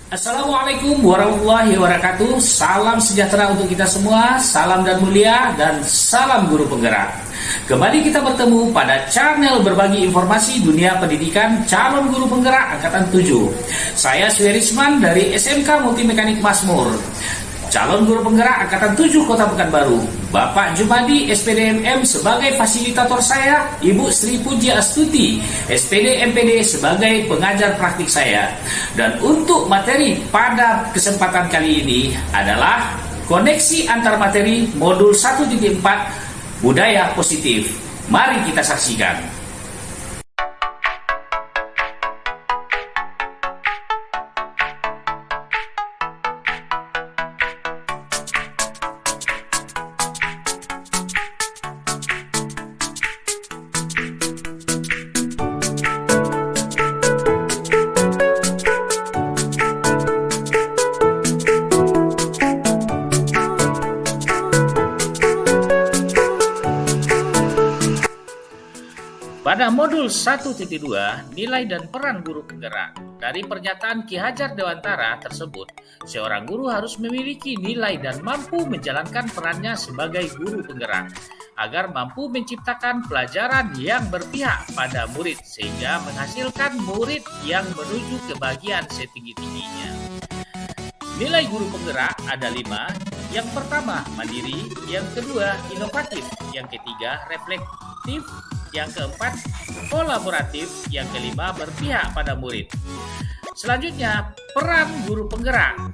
Assalamualaikum warahmatullahi wabarakatuh. Salam sejahtera untuk kita semua. Salam dan mulia dan salam guru penggerak. Kembali kita bertemu pada channel berbagi informasi dunia pendidikan calon guru penggerak angkatan 7. Saya Suherisman dari SMK Multimekanik Masmur. Calon guru penggerak angkatan 7 Kota Pekanbaru. Bapak Jumadi SPDMM sebagai fasilitator saya, Ibu Sri Puji Astuti SPD MPD sebagai pengajar praktik saya. Dan untuk materi pada kesempatan kali ini adalah koneksi antar materi modul 1.4 budaya positif. Mari kita saksikan. Pada modul 1.2, nilai dan peran guru penggerak. Dari pernyataan Ki Hajar Dewantara tersebut, seorang guru harus memiliki nilai dan mampu menjalankan perannya sebagai guru penggerak, agar mampu menciptakan pelajaran yang berpihak pada murid, sehingga menghasilkan murid yang menuju kebahagiaan setinggi-tingginya. Nilai guru penggerak ada 5. Yang pertama, mandiri. Yang kedua, inovatif. Yang ketiga, reflektif. Yang keempat, kolaboratif. Yang kelima, berpihak pada murid. Selanjutnya, peran guru penggerak.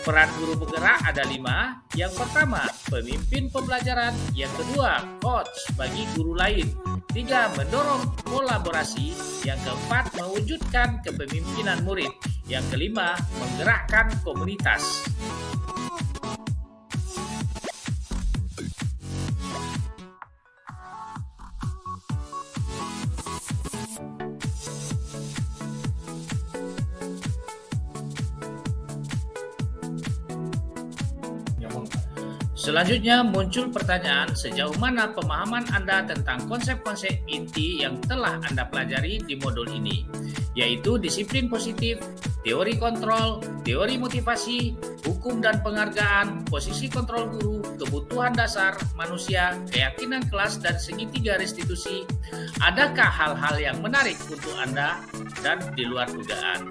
Peran guru penggerak ada 5. Yang pertama, pemimpin pembelajaran. Yang kedua, coach bagi guru lain. 3, mendorong kolaborasi. Yang keempat, mewujudkan kepemimpinan murid. Yang kelima, menggerakkan komunitas. Selanjutnya muncul pertanyaan sejauh mana pemahaman Anda tentang konsep-konsep inti yang telah Anda pelajari di modul ini, yaitu disiplin positif, teori kontrol, teori motivasi, hukum dan penghargaan, posisi kontrol guru, kebutuhan dasar manusia, keyakinan kelas, dan segitiga restitusi. Adakah hal-hal yang menarik untuk Anda dan di luar dugaan?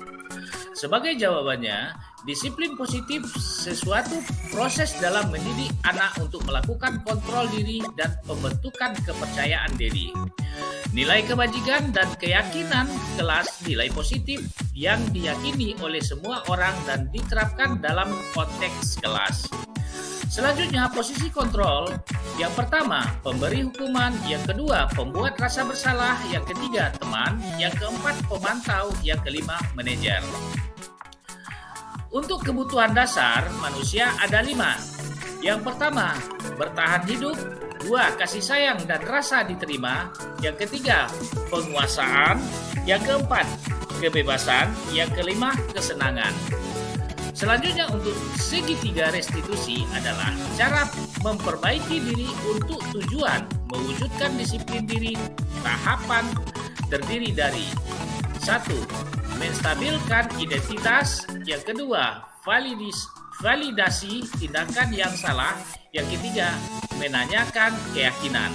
Sebagai jawabannya, disiplin positif sesuatu proses dalam mendidik anak untuk melakukan kontrol diri dan pembentukan kepercayaan diri. Nilai kebajikan dan keyakinan kelas nilai positif yang diyakini oleh semua orang dan diterapkan dalam konteks kelas. Selanjutnya, posisi kontrol. Yang pertama, pemberi hukuman. Yang kedua, pembuat rasa bersalah. Yang ketiga, teman. Yang keempat, pemantau. Yang kelima, manajer. Untuk kebutuhan dasar manusia ada 5. Yang pertama, bertahan hidup. 2, kasih sayang dan rasa diterima. Yang ketiga, penguasaan. Yang keempat, kebebasan. Yang kelima, kesenangan. Selanjutnya untuk segitiga restitusi adalah cara memperbaiki diri untuk tujuan mewujudkan disiplin diri. Tahapan terdiri dari 1. Menstabilkan identitas. Yang kedua, validasi tindakan yang salah. Yang ketiga, menanyakan keyakinan.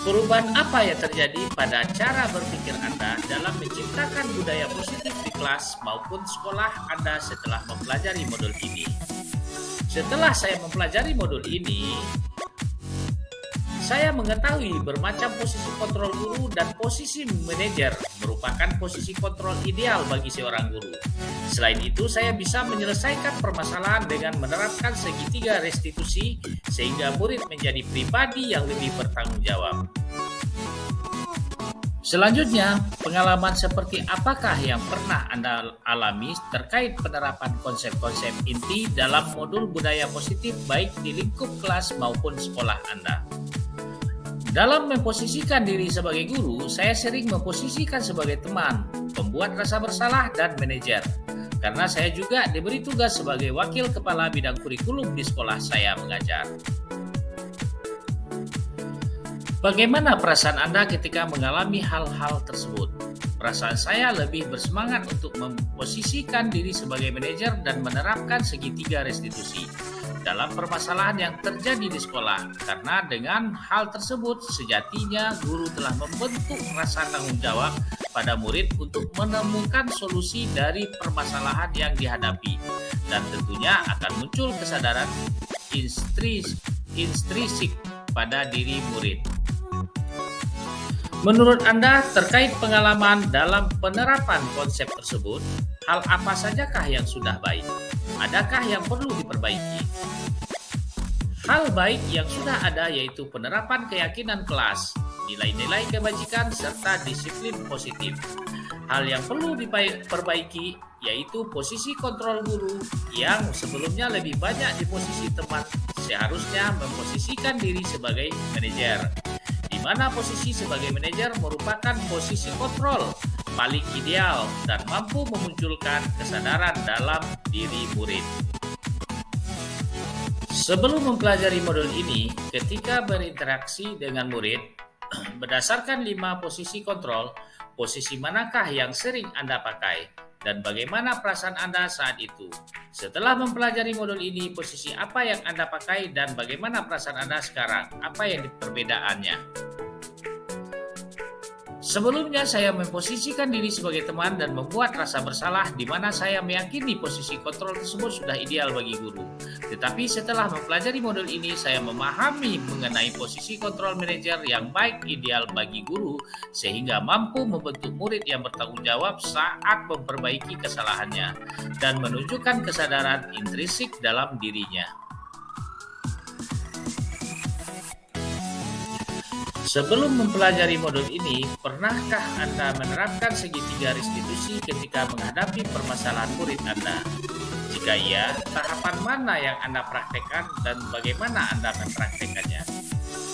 Perubahan apa yang terjadi pada cara berpikir Anda dalam menciptakan budaya positif di kelas maupun sekolah Anda setelah mempelajari modul ini? Setelah saya mempelajari modul ini, saya mengetahui bermacam posisi kontrol guru dan posisi manajer merupakan posisi kontrol ideal bagi seorang guru. Selain itu, saya bisa menyelesaikan permasalahan dengan menerapkan segitiga restitusi sehingga murid menjadi pribadi yang lebih bertanggung jawab. Selanjutnya, pengalaman seperti apakah yang pernah Anda alami terkait penerapan konsep-konsep inti dalam modul budaya positif baik di lingkup kelas maupun sekolah Anda? Dalam memposisikan diri sebagai guru, saya sering memposisikan sebagai teman, pembuat rasa bersalah, dan manajer. Karena saya juga diberi tugas sebagai wakil kepala bidang kurikulum di sekolah saya mengajar. Bagaimana perasaan Anda ketika mengalami hal-hal tersebut? perasaan saya lebih bersemangat untuk memposisikan diri sebagai manajer dan menerapkan segitiga restitusi dalam permasalahan yang terjadi di sekolah, karena dengan hal tersebut sejatinya guru telah membentuk rasa tanggung jawab pada murid untuk menemukan solusi dari permasalahan yang dihadapi, dan tentunya akan muncul kesadaran intrinsik pada diri murid. Menurut Anda, terkait pengalaman dalam penerapan konsep tersebut, hal apa sajakah yang sudah baik? Adakah yang perlu diperbaiki? Hal baik yang sudah ada yaitu penerapan keyakinan kelas, nilai-nilai kebajikan, serta disiplin positif. Hal yang perlu diperbaiki yaitu posisi kontrol guru yang sebelumnya lebih banyak di posisi teman, seharusnya memposisikan diri sebagai manajer, di mana posisi sebagai manajer merupakan posisi kontrol paling ideal dan mampu memunculkan kesadaran dalam diri murid. Sebelum mempelajari modul ini, ketika berinteraksi dengan murid, berdasarkan 5 posisi kontrol, posisi manakah yang sering Anda pakai, dan bagaimana perasaan Anda saat itu? Setelah mempelajari modul ini, posisi apa yang Anda pakai dan bagaimana perasaan Anda sekarang? Apa yang perbedaannya? Sebelumnya saya memposisikan diri sebagai teman dan membuat rasa bersalah di mana saya meyakini posisi kontrol tersebut sudah ideal bagi guru. Tetapi setelah mempelajari modul ini, saya memahami mengenai posisi kontrol manajer yang baik ideal bagi guru sehingga mampu membentuk murid yang bertanggung jawab saat memperbaiki kesalahannya dan menunjukkan kesadaran intrinsik dalam dirinya. Sebelum mempelajari modul ini, pernahkah Anda menerapkan segitiga restitusi ketika menghadapi permasalahan murid Anda? Jika iya, tahapan mana yang Anda praktekkan dan bagaimana Anda mempraktekannya?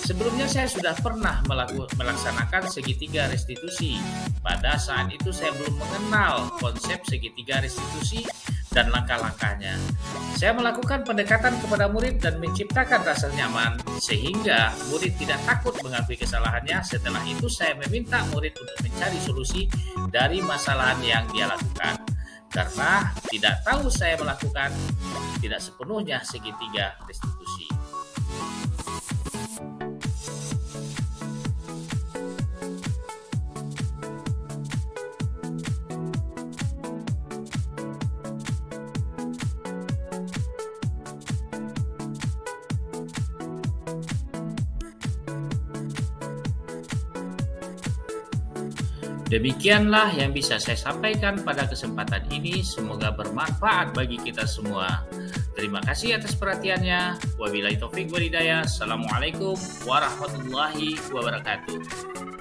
Sebelumnya saya sudah pernah melaksanakan segitiga restitusi. Pada saat itu saya belum mengenal konsep segitiga restitusi dan langkah-langkahnya. Saya melakukan pendekatan kepada murid dan menciptakan rasa nyaman sehingga murid tidak takut mengakui kesalahannya. Setelah itu saya meminta murid untuk mencari solusi dari masalah yang dia lakukan. Karena tidak tahu saya melakukan tidak sepenuhnya segitiga restitusi. Demikianlah yang bisa saya sampaikan pada kesempatan ini. Semoga bermanfaat bagi kita semua. Terima kasih atas perhatiannya. Wabillahi taufik wal hidayah. Assalamualaikum warahmatullahi wabarakatuh.